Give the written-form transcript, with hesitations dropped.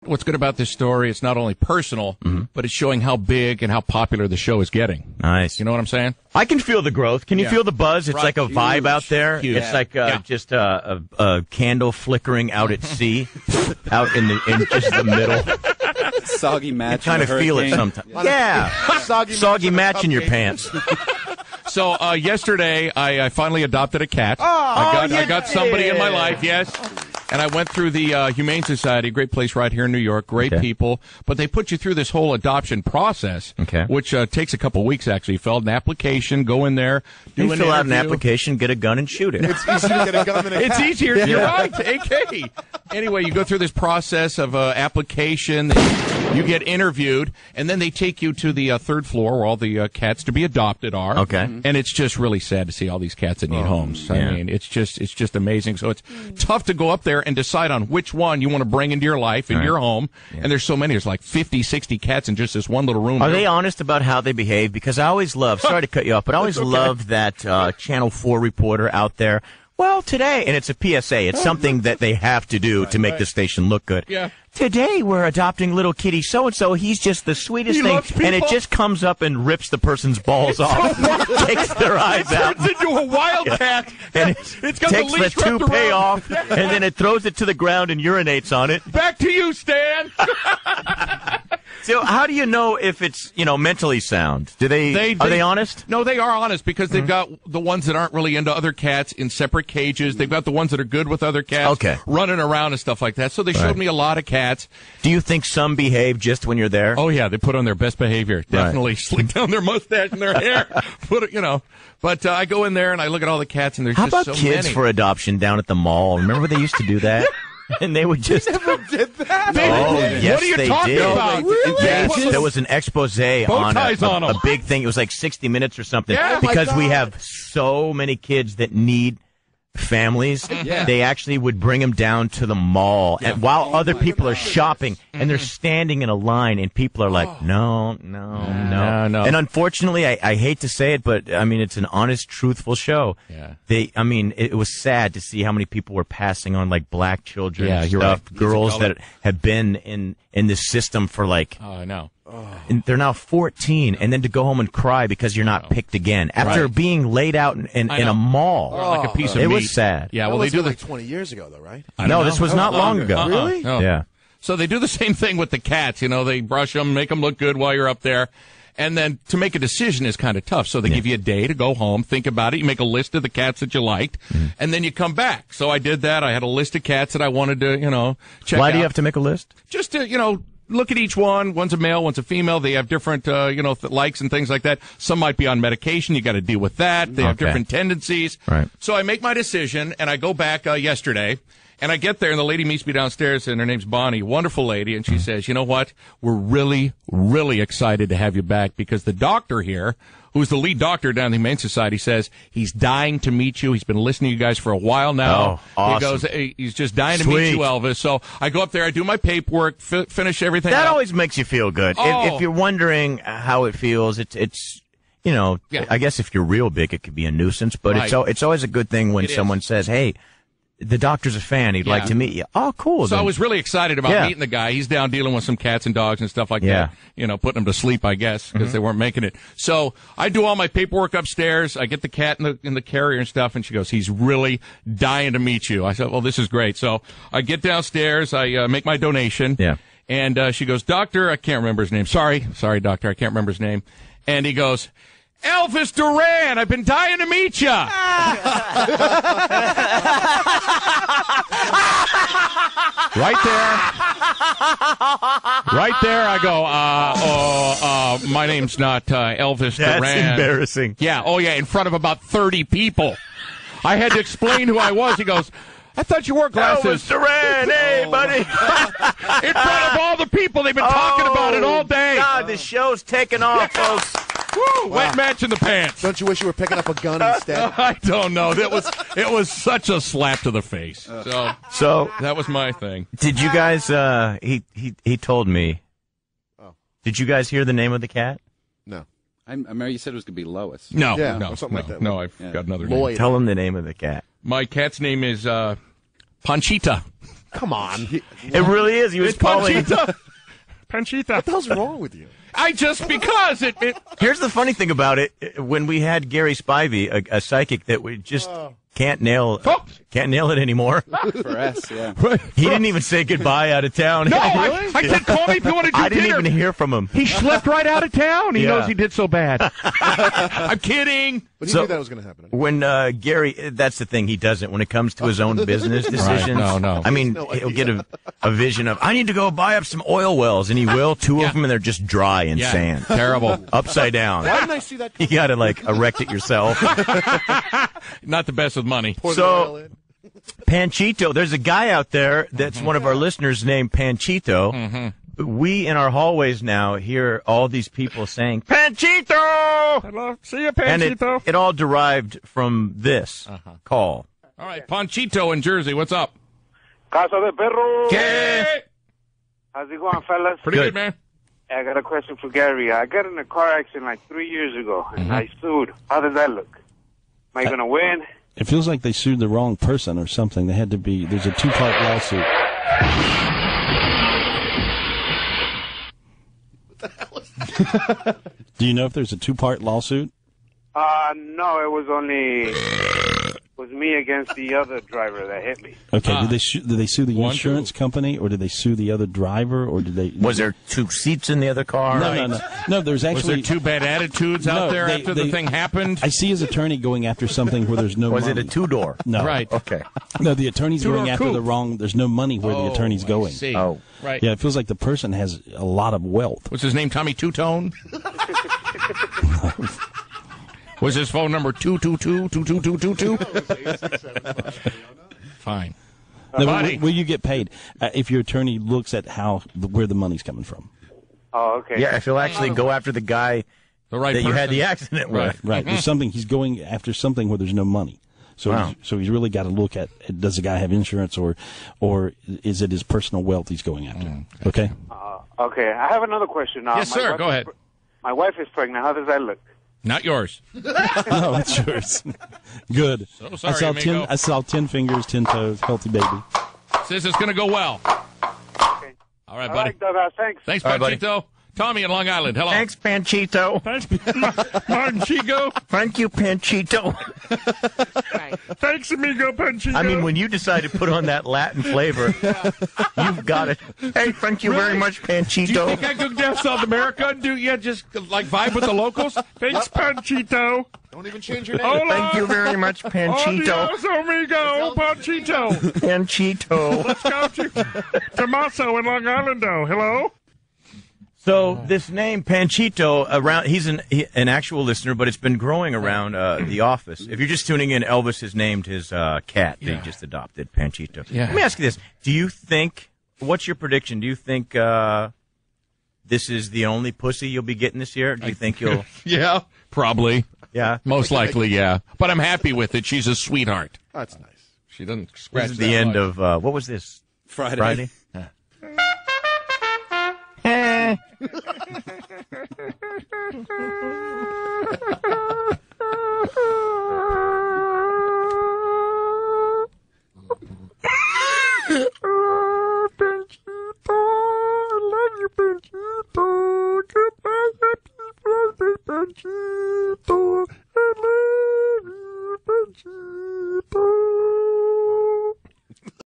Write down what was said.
What's good about this story, it's not only personal, but it's showing how big and how popular the show is getting. Nice. You know what I'm saying? I can feel the growth. Can you feel the buzz? It's like a vibe out there. Huge. It's like just a candle flickering out at sea, out in just the middle. Soggy match. You kind of feel it sometimes. Yeah. Soggy match in your pants. So yesterday, I finally adopted a cat. I got somebody in my life, yes. And I went through the Humane Society, a great place right here in New York, great people. But they put you through this whole adoption process, which takes a couple weeks, actually. You fill out an application, go in there, do fill out an application, get a gun, and shoot it. It's easier to get a gun than a cat. It's easier. You're right, AK. Anyway, you go through this process of application. You get interviewed, and then they take you to the third floor where all the cats to be adopted are. Okay. And it's just really sad to see all these cats that need homes. I mean, it's just amazing. So it's tough to go up there and decide on which one you want to bring into your life, in your home. And there's so many. There's like 50, 60 cats in just this one little room. Are they honest about how they behave? Because I always love, sorry to cut you off, but I always love that Channel 4 reporter out there. Well, today, and it's a PSA, it's something that they have to do to make the station look good. Yeah. Today, we're adopting little kitty so-and-so. He's just the sweetest thing. And it just comes up and rips the person's balls off. Takes their eyes out. Turns into a wildcat. And it's got takes the leash the toupee wrapped off, and then it throws it to the ground and urinates on it. Back to you, Stan. So how do you know if it's, mentally sound? Are they honest? No, they are honest because they've got the ones that aren't really into other cats in separate cages. They've got the ones that are good with other cats running around and stuff like that. So they showed me a lot of cats. Do you think some behave just when you're there? Oh, yeah. They put on their best behavior. Definitely slick down their mustache and their hair. But I go in there and I look at all the cats and there's How just about so kids many. for adoption down at the mall? Remember they used to do that? And they would just... Never did that. Oh, yes, what are you they talking did. about? Really? There was an expose on a big thing. It was like 60 Minutes or something. Yeah. Because we have so many kids that need families. They actually would bring them down to the mall. And while other people are shopping, and they're standing in a line, and people are like, no. And unfortunately, I hate to say it, but, it's an honest, truthful show. Yeah. It was sad to see how many people were passing on, like, black children and you're stuff, right. girls that have been in this system for, like... Oh, I know. And they're now 14, and then to go home and cry because you're not picked again after being laid out in a mall. Like a piece of meat. It was sad. Yeah, Well, they do like 20 years ago, though, right? No, this was not long ago. Really? No. Yeah. So they do the same thing with the cats. They brush them, make them look good while you're up there. And then to make a decision is kind of tough. So they give you a day to go home, think about it. You make a list of the cats that you liked, and then you come back. So I did that. I had a list of cats that I wanted to, check out. Why do you have to make a list? Just to, look at each one. One's a male, one's a female. They have different, likes and things like that. Some might be on medication. You got to deal with that. They have different tendencies. Right. So I make my decision, and I go back yesterday. And I get there, and the lady meets me downstairs, and her name's Bonnie, wonderful lady, and she says, you know what? We're really, really excited to have you back because the doctor here, who's the lead doctor down in the Humane Society, says he's dying to meet you. He's been listening to you guys for a while now. Oh, awesome. He goes, hey, he's just dying to meet you, Elvis. So I go up there, I do my paperwork, finish everything. That always makes you feel good. If you're wondering how it feels, it's I guess if you're real big, it could be a nuisance, but it's always a good thing when someone says, hey, the doctor's a fan. He'd like to meet you. Oh, cool. So I was really excited about meeting the guy. He's down dealing with some cats and dogs and stuff like that. Putting them to sleep, I guess, because they weren't making it. So I do all my paperwork upstairs. I get the cat in the carrier and stuff, and she goes, he's really dying to meet you. I said, well, this is great. So I get downstairs. I make my donation. Yeah. And she goes, Doctor, I can't remember his name. Sorry, Doctor, I can't remember his name. And he goes, Elvis Duran, I've been dying to meet you. Right there, I go, my name's not Elvis Duran. That's embarrassing. Yeah, in front of about 30 people. I had to explain who I was. He goes, I thought you wore glasses. Elvis Duran, hey, buddy. In front of all the people. They've been talking about it all day. God, this show's taking off, folks. Woo, wet match in the pants. Don't you wish you were picking up a gun instead? I don't know. It was such a slap to the face. So that was my thing. Did you guys? He told me. Oh. Did you guys hear the name of the cat? No. I remember you said it was going to be Lois. No, Yeah, no, or something like that. No, I've got another Lloyd. name. Tell him the name of the cat. My cat's name is Panchita. Come on. It really is. He was calling. Panchita. Panchita. What the hell's wrong with you? Because it Here's the funny thing about it. When we had Gary Spivey, a psychic that we just can't nail it anymore. For us, yeah. He didn't even say goodbye out of town. No, I said, call me if you want to do I didn't dinner. even hear from him. He slipped right out of town. He Yeah. knows he did so bad. I'm kidding. But he So- knew that was going to happen. When Gary, that's the thing, he doesn't. When it comes to his own business decisions, No. I mean, No he'll idea. get a vision of, I need to go buy up some oil wells, and he will, two of them, and they're just dry and sand. Terrible. Upside down. Why didn't I see that? You got to, like, erect it yourself. Not the best with money. Pour the So- oil in? Panchito, there's a guy out there that's one of our listeners named Panchito. Mm-hmm. We, in our hallways now, hear all these people saying, Panchito! Hello. See you, And Panchito. it all derived from this call. All right, Panchito in Jersey. What's up? Casa de Perro. Hey. How's it going, fellas? Pretty Good. good, man. I got a question for Gary. I got in a car accident like 3 years ago, and I sued. How does that look? Am I going to win? It feels like they sued the wrong person or something. They had to be. There's a 2-part lawsuit. Do you know if there's a 2-part lawsuit? No, it was me against the other driver that hit me. Okay. Did they sue the 1, insurance 2. company, or did they sue the other driver, or did they? Was there 2 seats in the other car? No. There's Was actually. there 2 bad attitudes out No, there they- after the they- thing happened? I see his attorney going after something where there's no Was money. it a 2-door? No. Right. Okay. No, the attorney's Two-door going after coupe. the wrong. There's no money where the attorney's going. I see. Oh. Right. Yeah, it feels like the person has a lot of wealth. What's his name? Tommy Two-Tone? Was his phone number 222-22222? Fine. No, Buddy. will you get paid if your attorney looks at where the money's coming from? Oh, okay. Yeah, if he'll actually go after the guy The right that you had person. the accident Right. with. Right. There's something he's going after something where there's no money. So Wow. he's really got to look at, does the guy have insurance, or is it his personal wealth he's going after? Okay. Okay, I have another question. Yes, my sir. wife Go is ahead. My wife is pregnant. How does that look? Not yours. No, it's yours. Good. So sorry, I saw amigo. 10 fingers, 10 toes, healthy baby. Says it's going to go well. Okay. All right, All buddy. right, Doug, thanks. Thanks, All right, buddy. Panchito. Tommy in Long Island. Hello. Thanks, Panchito. Thanks, Panchito. Thank you, Panchito. Thanks, amigo Panchito. I mean, when you decide to put on that Latin flavor, you've got it. Hey, thank you very much, do you Panchito. think I could go down South America and just like vibe with the locals? Thanks, Panchito. Don't even change your name. Hola. Thank you very much, Panchito. Adios, amigo Panchito. Panchito. Let's go to Tommaso in Long Island, though. Hello? So this name Panchito, he's an actual listener, but it's been growing around the office. If you're just tuning in, Elvis has named his cat that he just adopted, Panchito. Yeah. Let me ask you this: do you think? What's your prediction? Do you think this is the only pussy you'll be getting this year? Do you think you'll? Yeah, probably. Yeah. Most likely, yeah. But I'm happy with it. She's a sweetheart. That's nice. She doesn't scratch This is the end of what was this? Friday. Panchito, I love you, Panchito. Goodbye, happy birthday, Panchito.